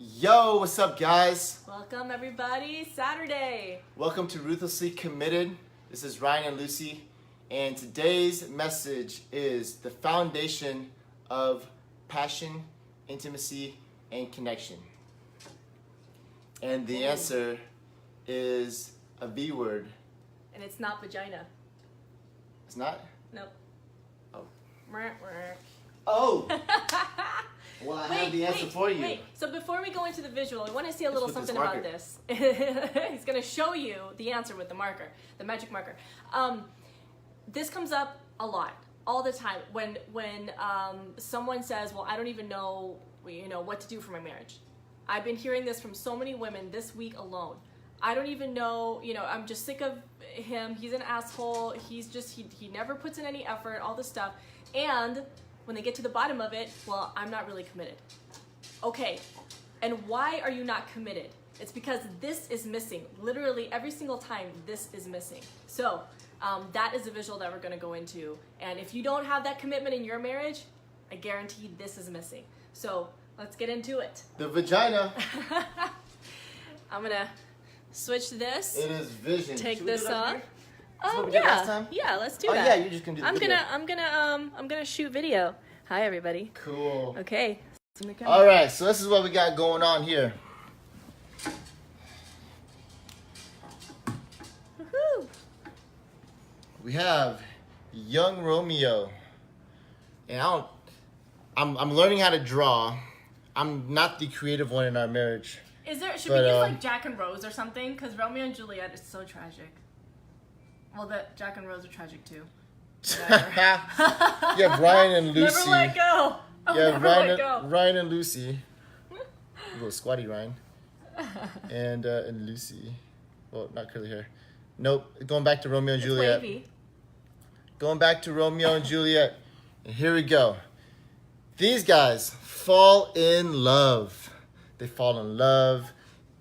Yo, what's up, guys? Welcome, everybody. Saturday. Welcome to Ruthlessly Committed. This is Ryan and Lucy, and today's message is the foundation of passion, intimacy, and connection. And the answer is a V word. And it's not vagina. It's not? Nope. Oh. Mwah, mwah. Oh! Well, I have the answer for you. Wait. So before we go into the visual, I want to see a little Let's put something this about this. He's going to show you the answer with the marker, the magic marker. This comes up a lot, all the time. When someone says, "Well, I don't even know, what to do for my marriage." I've been hearing this from so many women this week alone. I don't even know, I'm just sick of him. He's an asshole. He's just, he never puts in any effort, all this stuff. And when they get to the bottom of it, well, I'm not really committed. Okay, and why are you not committed? It's because this is missing. Literally every single time, this is missing. So that is the visual that we're gonna go into. And if you don't have that commitment in your marriage, I guarantee this is missing. So let's get into it. The vagina. I'm gonna switch this. It is vision. Take Should we this do it up off. here? That's what we did last time? Yeah, let's do Oh, that. yeah, you're just gonna do the video. I'm gonna shoot video. Hi, everybody. Cool. Okay. All right, so this is what we got going on here. Woohoo! We have young Romeo, and I'm learning how to draw. I'm not the creative one in our marriage. Should we use like Jack and Rose or something? Because Romeo and Juliet is so tragic. Well, Jack and Rose are tragic too. Yeah, Brian and Lucy. Never let go. Yeah, never let go. Ryan and Lucy. A little squatty Ryan. And Lucy. Well, not curly hair. Nope. Going back to Romeo and Juliet. Wavy. Going back to Romeo and Juliet. And here we go. These guys fall in love. They fall in love.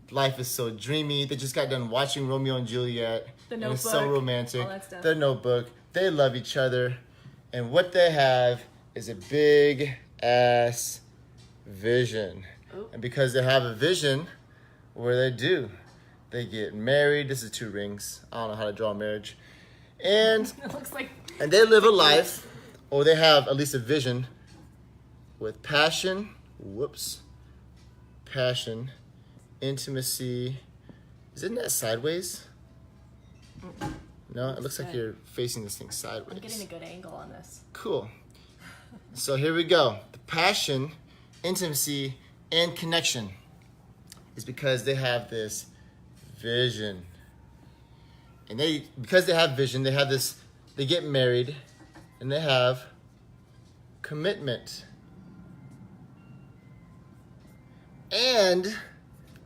Life is so dreamy. They just got done watching Romeo and Juliet. The and it's so Notebook, romantic. all that stuff. The Notebook. They love each other. And what they have is a big ass vision. Ooh. And because they have a vision, what do? They get married. This is 2 rings. I don't know how to draw a marriage. And It looks like. and they live a life, or they have at least a vision, with passion, passion, intimacy. Isn't that sideways? No, it looks like you're facing this thing sideways. I'm getting a good angle on this. Cool. So here we go. The passion, intimacy, and connection is because they have this vision. And because they have vision, they have this, they get married, and they have commitment. And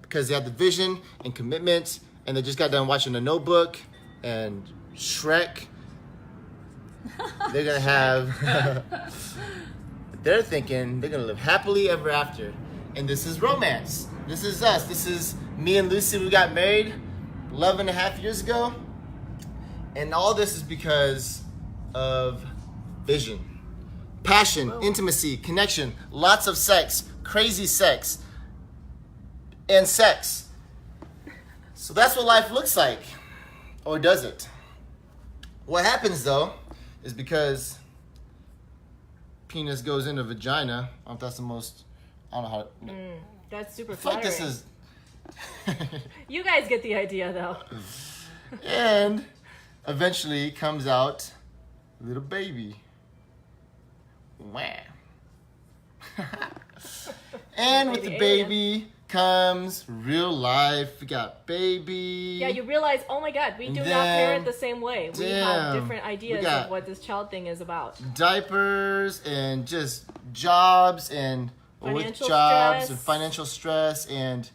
because they have the vision and commitment, and they just got done watching The Notebook and Shrek, they're gonna have, they're thinking they're gonna live happily ever after. And this is romance. This is us. This is me and Lucy. We got married 11.5 years ago. And all this is because of vision, passion, intimacy, connection, lots of sex, crazy sex, and sex. So that's what life looks like. Or does it? What happens though is because penis goes into vagina. I don't know if that's the most, I don't know how to. That's super I feel like flattering. this is. You guys get the idea, though. And eventually comes out a little baby. Wow. And with the Baby baby comes real life. We got baby. Yeah, you realize, oh my God, we do not parent the same way. We have different ideas of what this child thing is about. Diapers and just jobs and Financial jobs stress. and financial stress and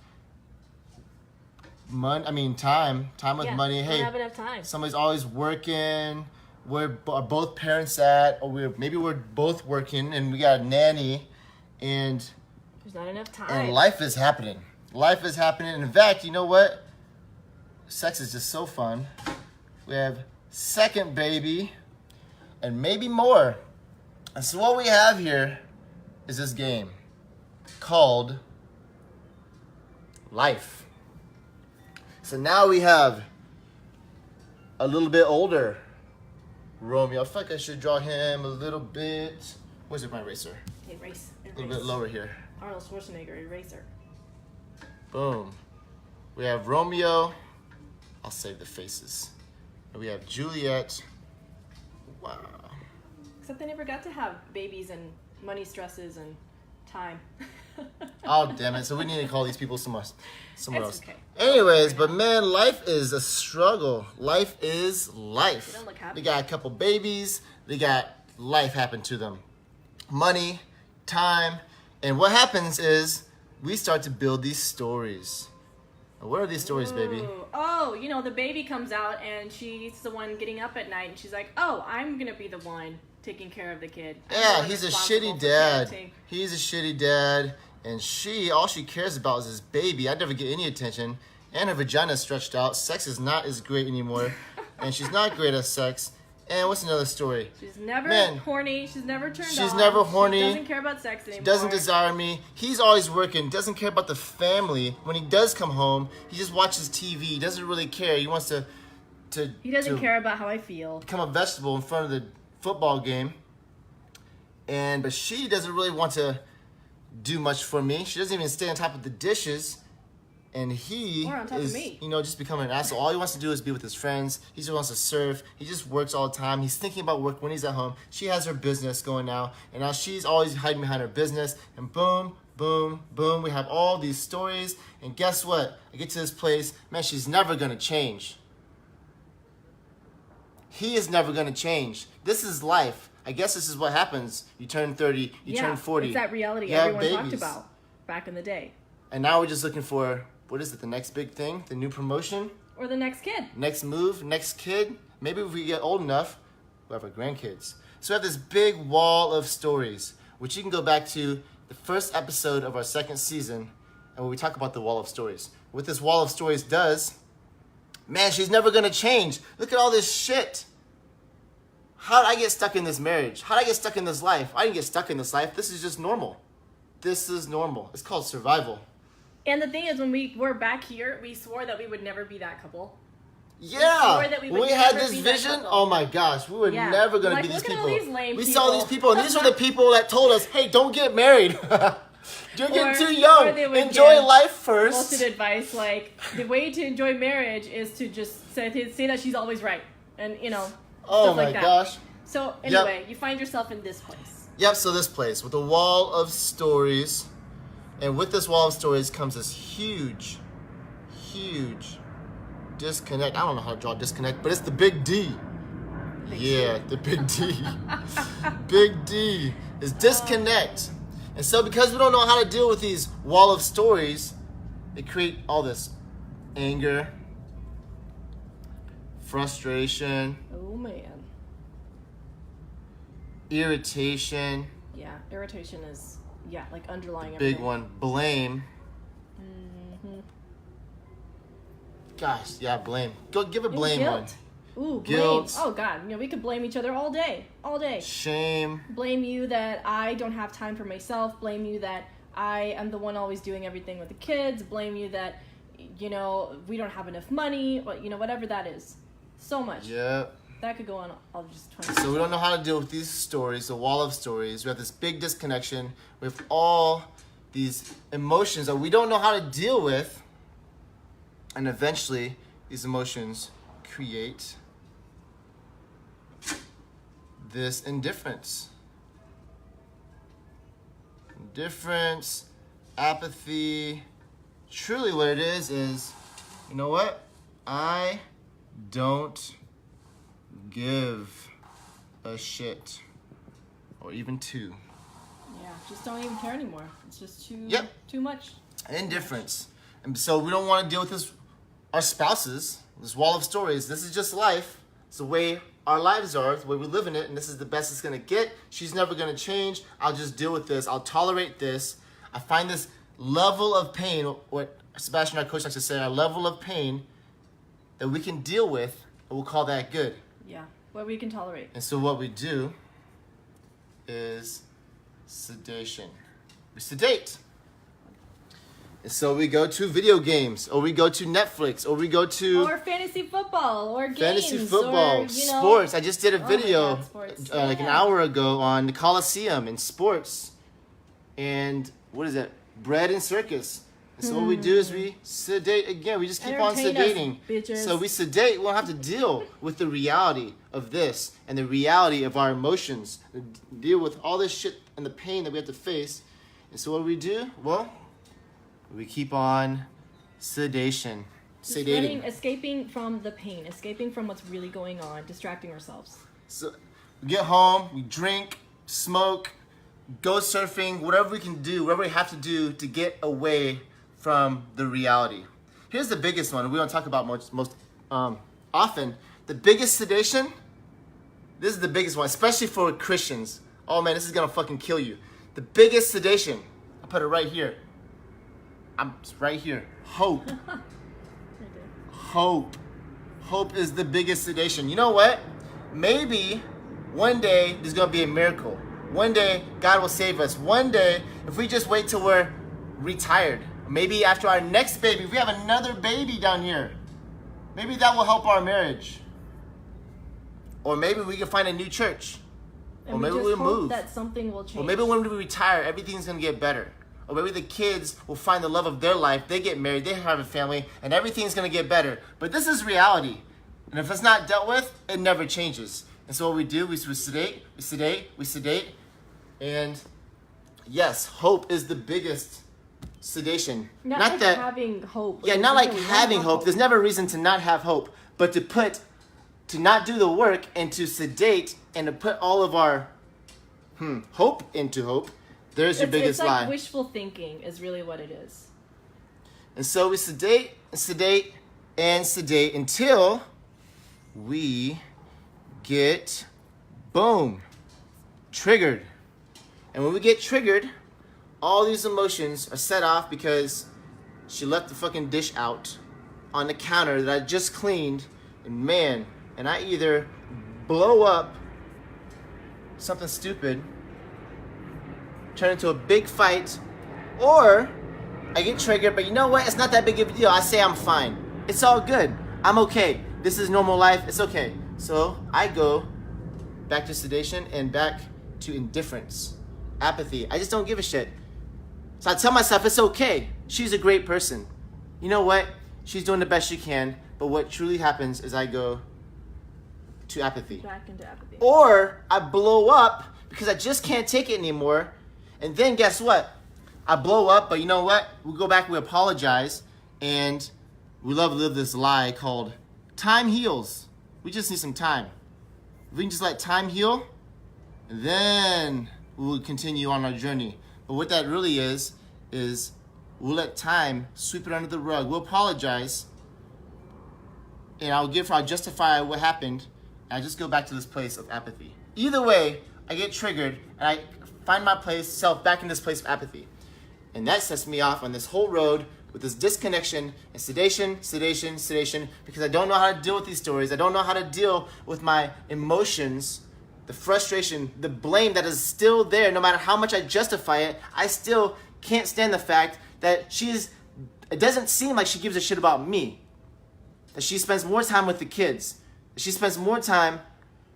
time with money. We Hey, don't have enough time. somebody's always working. Where are both parents at? Or maybe we're both working and we got a nanny, and There's not enough time. and life is happening. Life is happening. And in fact, you know what? Sex is just so fun. We have second baby and maybe more. And so what we have here is this game called life. So now we have a little bit older Romeo. I feel like I should draw him a little bit. Where's my eraser? Erase. A little bit lower here. Arnold Schwarzenegger eraser. Boom. We have Romeo. I'll save the faces. And we have Juliet. Wow. Except they never got to have babies and money stresses and time. Oh, damn it. So we need to call these people somewhere It's else. okay. Anyways, but man, life is a struggle. Life is life. They don't look happy. They got a couple babies. They got life happen to them. Money, time. And what happens is we start to build these stories. Now, what are these stories, baby? Ooh. Oh, you know, the baby comes out and she's the one getting up at night and she's like, oh, I'm going to be the one taking care of the kid. I'm the Yeah, one he's a responsible shitty for dad. parenting. He's a shitty dad. And all she cares about is his baby. I never get any attention. And her vagina's stretched out. Sex is not as great anymore. And she's not great at sex. And what's another story? She's never Man, horny. She's never turned on. she's never horny. She doesn't care about sex anymore. Doesn't desire me. He's always working. Doesn't care about the family. When he does come home, he just watches TV. He doesn't really care. He wants to He doesn't to care about how I feel. become a vegetable in front of the football game. But she doesn't really want to do much for me. She doesn't even stay on top of the dishes. And he Or on top of is, me. just becoming an asshole. All he wants to do is be with his friends. He just wants to surf. He just works all the time. He's thinking about work when he's at home. She has her business going now. And now she's always hiding behind her business. And boom, boom, boom. We have all these stories. And guess what? I get to this place. Man, she's never going to change. He is never going to change. This is life. I guess this is what happens. You turn 30, you turn 40. It's that reality you have everyone talked babies. about back in the day. And now we're just looking for, what is it, the next big thing? The new promotion? Or the next kid. Next move? Next kid? Maybe if we get old enough, we'll have our grandkids. So we have this big wall of stories, which you can go back to the first episode of our second season, and where we talk about the wall of stories. What this wall of stories does, man, she's never going to change. Look at all this shit. How did I get stuck in this marriage? How did I get stuck in this life? I didn't get stuck in this life. This is just normal. This is normal. It's called survival. And the thing is, when we were back here, we swore that we would never be that couple. Yeah. swore that we When would we had never this be that vision, couple. oh my gosh, we were Yeah. never going to Like, be these look at people. all these lame We saw these people. people, and these were the people that told us, hey, don't get married. You're getting Or- too or young. they would Enjoy give life first. Bullshit advice like the way to enjoy marriage is to just say that she's always right, and Oh stuff my like that. gosh. So anyway, you find yourself in this place. Yep, so this place with a wall of stories. And with this wall of stories comes this huge, huge disconnect. I don't know how to draw disconnect, but it's the big D. Yeah, the big D. Big D is disconnect. And so because we don't know how to deal with these wall of stories, they create all this anger, frustration, Oh man. irritation, Yeah, irritation is like underlying big everything. one, blame. Mm-hmm. Gosh, yeah, blame. Go give a blame Guilt. one. Ooh, Guilt. blame. Oh god, we could blame each other all day, all day. Shame. Blame you that I don't have time for myself. Blame you that I am the one always doing everything with the kids. Blame you that we don't have enough money. Whatever that is. So much. Yep. That could go on all just 20. So we don't know how to deal with these stories, the wall of stories. We have this big disconnection with all these emotions that we don't know how to deal with. And eventually, these emotions create this indifference. Indifference, apathy. Truly what it is, you know what? I don't give a shit. Or even two. Yeah, just don't even care anymore. It's just Yep. too much. Indifference. And so we don't want to deal with this, our spouses, this wall of stories. This is just life. It's the way our lives are, the way we live in it, and this is the best it's going to get. She's never going to change. I'll just deal with this. I'll tolerate this. I find this level of pain, what Sebastian, our coach, likes to say, a level of pain that we can deal with, and we'll call that good. Yeah, what we can tolerate. And so what we do is sedation. We sedate. So we go to video games, or we go to Netflix, or we go to or fantasy football, or games, fantasy football, or, you know, sports. I just did a oh my video God, sports. like an Yeah. hour ago on the Coliseum and sports. And what is it? Bread and circus. And so what we do is we sedate again. We just keep on Entertain us, sedating. bitches. So we sedate. We don't have to deal with the reality of this and the reality of our emotions. Deal with all this shit and the pain that we have to face. And so what do we do? Well, we keep on sedation. Just Sedating. escaping from the pain, escaping from what's really going on, distracting ourselves. So we get home, we drink, smoke, go surfing, whatever we can do, whatever we have to do to get away from the reality. Here's the biggest one we don't talk about most often. The biggest sedation, this is the biggest one, especially for Christians. Oh man, this is gonna fucking kill you. The biggest sedation, I put it right here. It's right here. Hope. Hope. Hope is the biggest sedation. You know what? Maybe one day there's gonna be a miracle. One day God will save us. One day, if we just wait till we're retired, maybe after our next baby, if we have another baby down here, maybe that will help our marriage. Or maybe we can find a new church. And Or maybe we just we'll hope move. that something will change. Or maybe when we retire, everything's gonna get better. Or maybe the kids will find the love of their life, they get married, they have a family, and everything's gonna get better. But this is reality. And if it's not dealt with, it never changes. And so what we do, we sedate, we sedate, we sedate. And yes, hope is the biggest sedation. not like having hope. Yeah, Like, not like we don't having have hope. There's never a reason to not have hope. But to not do the work and to sedate and to put all of our hope into hope, there's your biggest it's like lie. wishful thinking is really what it is. And so we sedate and sedate and sedate until we get, boom, triggered. And when we get triggered, all these emotions are set off because she left the fucking dish out on the counter that I just cleaned. And man, and I either blow up something stupid, turn into a big fight, or I get triggered, but you know what? It's not that big of a deal. I say I'm fine. It's all good. I'm okay. This is normal life. It's okay. So I go back to sedation and back to indifference, apathy. I just don't give a shit. So I tell myself it's okay. She's a great person. You know what? She's doing the best she can. But what truly happens is I go to apathy. Back into apathy. Or I blow up because I just can't take it anymore. And then guess what? I blow up, but you know what? We go back, we apologize, and we live this lie called time heals. We just need some time. If we can just let time heal, then we'll continue on our journey. But what that really is we'll let time sweep it under the rug. We'll apologize, and I'll justify what happened, and I just go back to this place of apathy. Either way, I get triggered, and I find myself back in this place of apathy. And that sets me off on this whole road with this disconnection and sedation, because I don't know how to deal with these stories. I don't know how to deal with my emotions, the frustration, the blame that is still there. No matter how much I justify it, I still can't stand the fact that it doesn't seem like she gives a shit about me. That she spends more time with the kids. That she spends more time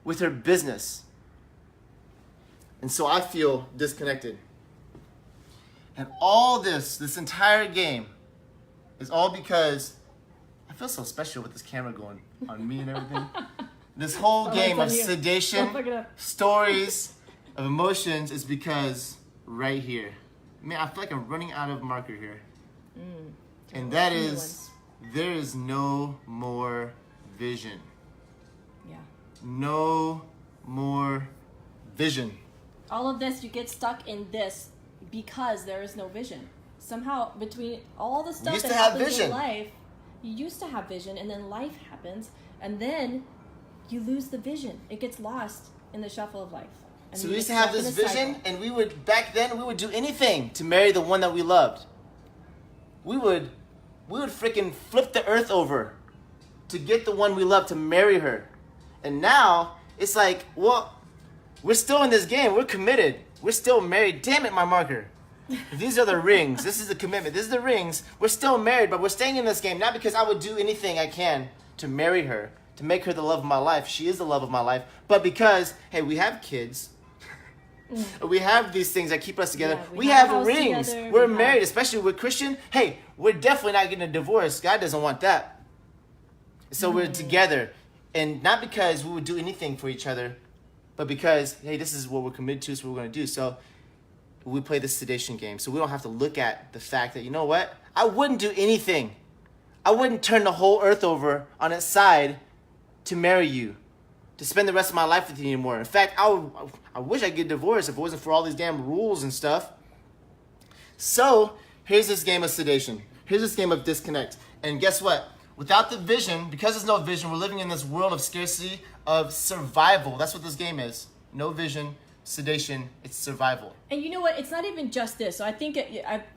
with her business. And so I feel disconnected. And all this entire game is all because I feel so special with this camera going on me and everything. This whole game of sedation, stories of emotions is because right here. Man, I feel like I'm running out of marker here. And that is, there is no more vision. Yeah. No more vision. All of this, you get stuck in this because there is no vision. Somehow, between all the stuff that happens in life, you used to have vision, and then life happens, and then you lose the vision. It gets lost in the shuffle of life. And so we used to have this vision, and back then we would do anything to marry the one that we loved. We would freaking flip the earth over to get the one we love, to marry her. And now it's like, well, we're still in this game. We're committed. We're still married. Damn it, my marker. These are the rings. This is the commitment. This is the rings. We're still married, but we're staying in this game not because I would do anything I can to marry her, to make her the love of my life. She is the love of my life. But because, hey, we have kids. We have these things that keep us together. Yeah, we have a rings. together. We're married, especially with Christian. Hey, we're definitely not getting a divorce. God doesn't want that. So we're together. And not because we would do anything for each other, but because, hey, this is what we're committed to, so we're going to do. So we play this sedation game. So we don't have to look at the fact that, you know what? I wouldn't do anything. I wouldn't turn the whole earth over on its side to marry you, to spend the rest of my life with you anymore. In fact, I wish I could get divorced if it wasn't for all these damn rules and stuff. So here's this game of sedation. Here's this game of disconnect. And guess what? Without the vision, because there's no vision, we're living in this world of scarcity, of survival. That's what this game is. No vision, sedation, it's survival. And you know what? It's not even just this. So I think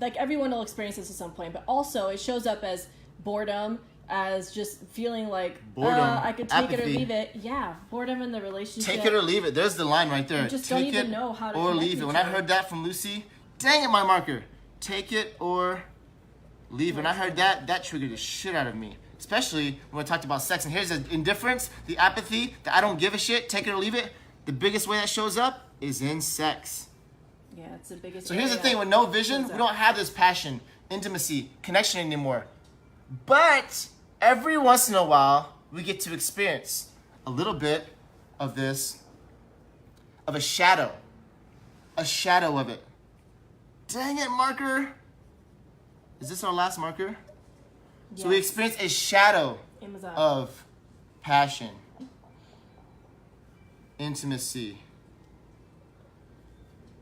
like everyone will experience this at some point, but also it shows up as boredom, as just feeling like Boredom, I could take it or apathy. leave it. Yeah, boredom in the relationship. Take it or leave it. There's the line right there. You just Take don't even it know how to or connect leave it. each When I other. heard that from Lucy, dang it, my marker. Take it or leave. When I heard that, that triggered the shit out of me. Especially when I talked about sex. And here's the indifference, the apathy, the I don't give a shit, take it or leave it. The biggest way that shows up is in sex. Yeah, it's the biggest. So here's the area. thing, with no vision, we don't have this passion, intimacy, connection anymore. But every once in a while, we get to experience a little bit of this, of a shadow of it. Dang it, marker. Is this our last marker? So we Yes. experience a shadow Amazon. of passion, intimacy,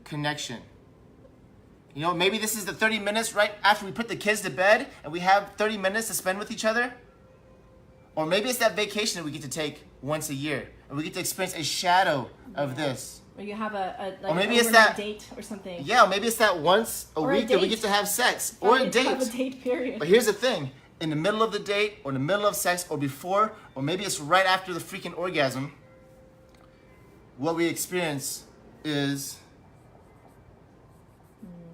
connection. You know, maybe this is the 30 minutes right after we put the kids to bed and we have 30 minutes to spend with each other. Or maybe it's that vacation that we get to take once a year and we get to experience a shadow of this. Or you have a like Or maybe an it's overnight that- date or something. Yeah, or maybe it's that once a Or a week that we date. get to have sex. Or a Have a date. date period. But here's the thing. In the middle of the date, or in the middle of sex, or before, or maybe it's right after the freaking orgasm, what we experience is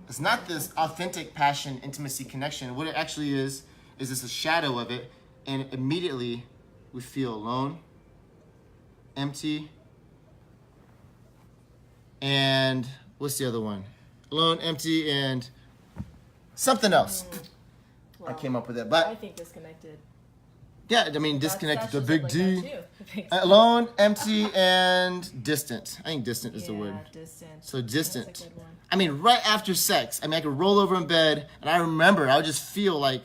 it's not this authentic passion, intimacy, connection. What it actually is this a shadow of it, and immediately we feel alone, empty, and what's the other one? Alone, empty, and something else. I came up with it, I but think disconnected. yeah, I mean, disconnected, That's the big just D. like that too. Alone, empty, and distant. I think distant is the word. Distant. So distant. That's a good one. I mean, right after sex, I mean, I could roll over in bed, and I remember I would just feel like,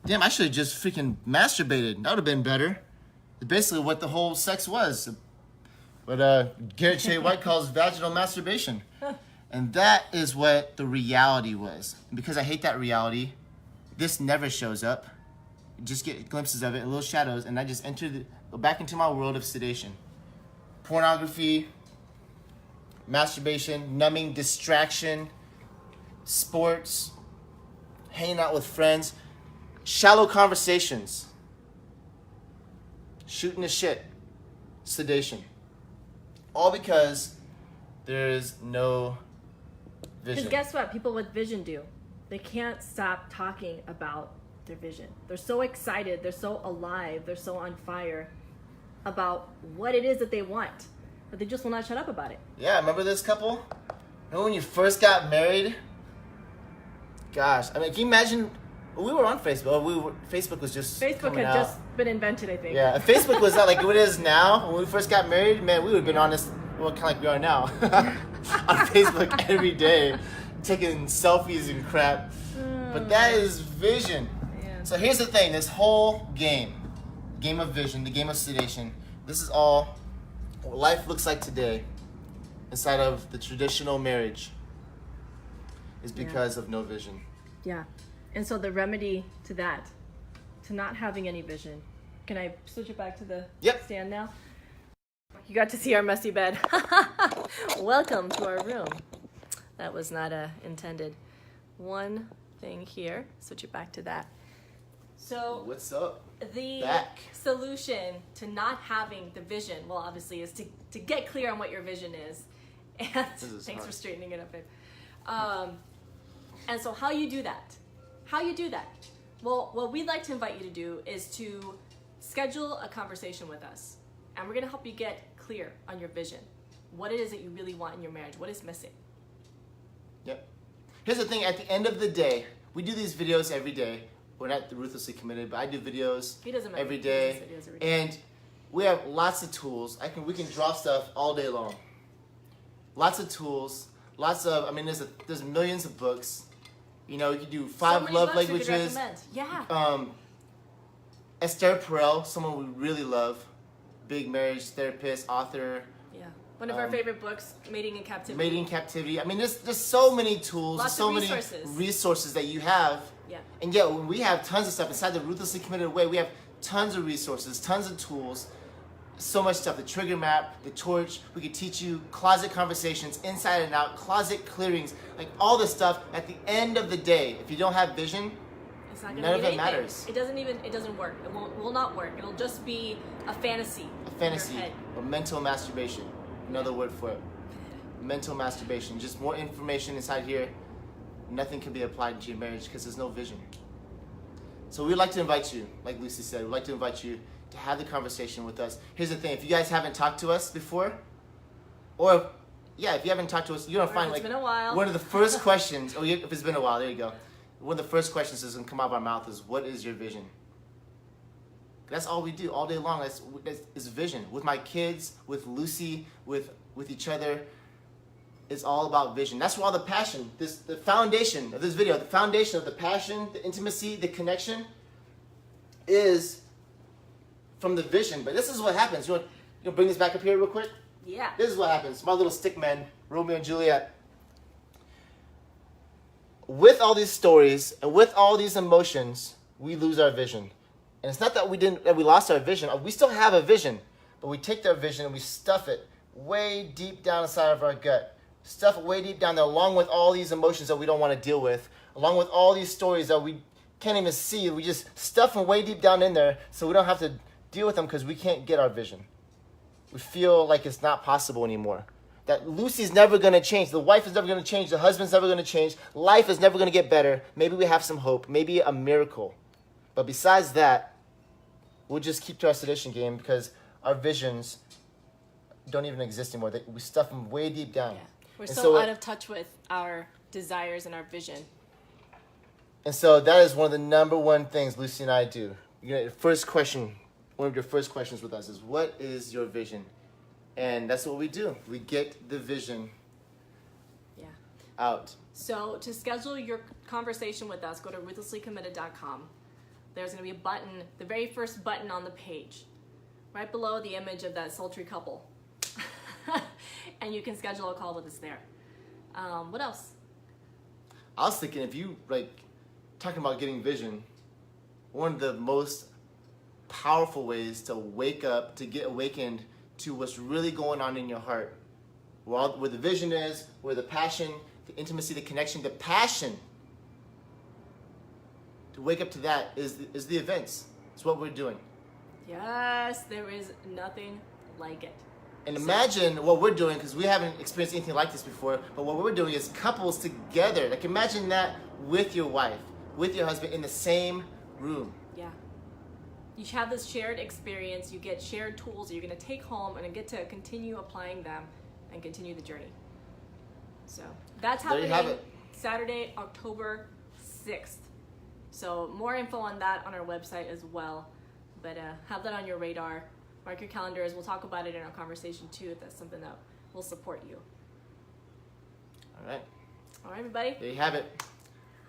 damn, I should have just freaking masturbated. That would have been better. It's basically what the whole sex was. What Garrett J. White calls vaginal masturbation. And that is what the reality was. And because I hate that reality, this never shows up. You just get glimpses of it, little shadows, and I just go back into my world of sedation. Pornography, masturbation, numbing, distraction, sports, hanging out with friends, shallow conversations, shooting the shit, sedation. All because there's no vision. Because guess what? People with vision do. They can't stop talking about their vision. They're so excited. They're so alive. They're so on fire about what it is that they want. But they just will not shut up about it. Yeah, remember this couple? Remember when you first got married? Gosh, I mean, can you imagine? We were on Facebook. Facebook was just Facebook coming had out. just been invented, I think. Yeah, if Facebook was not like what it is now. When we first got married, man, we would have been on this, well, kind of like we are now, on Facebook every day, taking selfies and crap. But that is vision. Man. So here's the thing: this whole game of vision, the game of sedation. This is all what life looks like today, inside of the traditional marriage, is because of no vision. Yeah. And so the remedy to that, to not having any vision, can I switch it back to the Yep. stand now? You got to see our messy bed. Welcome to our room. That was not intended. One thing here, switch it back to that. So What's up? the Back. solution to not having the vision, well, obviously, is to get clear on what your vision is. And is thanks hard. for straightening it up, babe. And so how you do that? How you do that? Well, what we'd like to invite you to do is to schedule a conversation with us. And we're gonna help you get clear on your vision. What it is that you really want in your marriage. What is missing? Yep. Here's the thing, at the end of the day, we do these videos every day. We're not ruthlessly committed, but I do videos every day. And we have lots of tools. We can draw stuff all day long. Lots of tools, there's millions of books. You know, you can do 5 love languages. Yeah. Esther Perel, someone we really love, big marriage therapist, author. Yeah. One of our favorite books, Mating in Captivity. Mating in Captivity. I mean, there's so many tools, Lots so of many resources that you have. Yeah. And yet, when we have tons of stuff inside the Ruthlessly Committed Way, we have tons of resources, tons of tools, so much stuff. The trigger map, the torch. We could teach you closet conversations, inside and out, closet clearings, like all this stuff. At the end of the day, if you don't have vision, it's not gonna none of it anything. matters. It doesn't work. It will not work. It'll just be a fantasy. A fantasy in your head. or mental masturbation. Another word for it. Mental masturbation. Just more information inside here. Nothing can be applied into your marriage because there's no vision. So we'd like to invite you, like Lucy said, we'd like to invite you to have the conversation with us. Here's the thing, if you guys haven't talked to us before, if you haven't talked to us, you're gonna find it's been a while. one of the first questions, if it's been a while, there you go. One of the first questions that's gonna come out of our mouth is, what is your vision? That's all we do all day long. That's vision. With my kids, with Lucy, with each other. It's all about vision. That's where all the passion, the foundation of this video, the foundation of the passion, the intimacy, the connection is from the vision. But this is what happens. You want to bring this back up here real quick? Yeah. This is what happens. My little stick man, Romeo and Juliet. With all these stories and with all these emotions, we lose our vision. And it's not that we lost our vision. We still have a vision, but we take that vision and we stuff it way deep down inside of our gut. Stuff it way deep down there, along with all these emotions that we don't want to deal with, along with all these stories that we can't even see. We just stuff them way deep down in there so we don't have to deal with them because we can't get our vision. We feel like it's not possible anymore. That Lucy's never going to change. The wife is never going to change. The husband's never going to change. Life is never going to get better. Maybe we have some hope. Maybe a miracle. But besides that, we'll just keep to our sedition game because our visions don't even exist anymore. We stuff them way deep down. Yeah. We're so out of touch with our desires and our vision. And so that is one of the number one things Lucy and I do. First question, one of your first questions with us is, what is your vision? And that's what we do. We get the vision out. So to schedule your conversation with us, go to ruthlesslycommitted.com. There's going to be a button, the very first button on the page, right below the image of that sultry couple. And you can schedule a call with us there. What else? I was thinking, if you talking about getting vision, one of the most powerful ways to wake up, to get awakened to what's really going on in your heart, where the vision is, where the passion, the intimacy, the connection, the passion, to wake up to that is the events. It's what we're doing. Yes, there is nothing like it. And imagine what we're doing, because we haven't experienced anything like this before, but what we're doing is couples together. Like, imagine that with your wife, with your husband in the same room. Yeah. You have this shared experience, you get shared tools that you're going to take home and get to continue applying them and continue the journey. So that's happening Saturday, October 6th. So more info on that on our website as well. But have that on your radar. Mark your calendars. We'll talk about it in our conversation too if that's something that will support you. All right. All right, everybody. There you have it.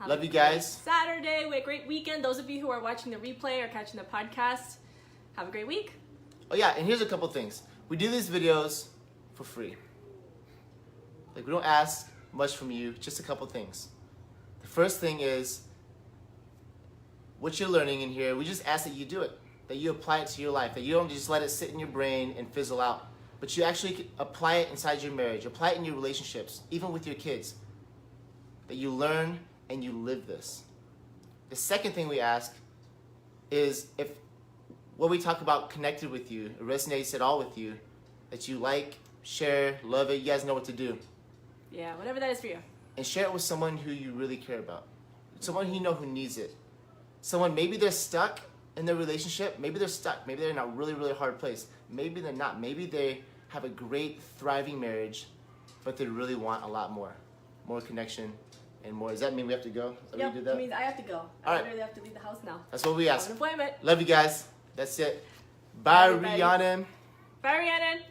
Love you guys. Saturday. Great weekend. Those of you who are watching the replay or catching the podcast, have a great week. Oh yeah, and here's a couple things. We do these videos for free. We don't ask much from you, just a couple things. The first thing is, what you're learning in here, we just ask that you do it. That you apply it to your life, that you don't just let it sit in your brain and fizzle out, but you actually apply it inside your marriage, apply it in your relationships, even with your kids, that you learn and you live this. The second thing we ask is, if what we talk about connected with you, it resonates at all with you, that you like, share, love it, you guys know what to do. Yeah, whatever that is for you. and share it with someone who you really care about. Someone who you know who needs it. Someone, maybe they're stuck in their relationship. Maybe they're stuck. Maybe they're in a really, really hard place. Maybe they're not. Maybe they have a great, thriving marriage, but they really want a lot more. More connection and more. Does that mean we have to go? Yep, We did that? it means I have to go. All I right. literally have to leave the house now. That's what we I have ask. an appointment. Love you guys. That's it. Bye, everybody. Rhiannon. Bye, Rhiannon.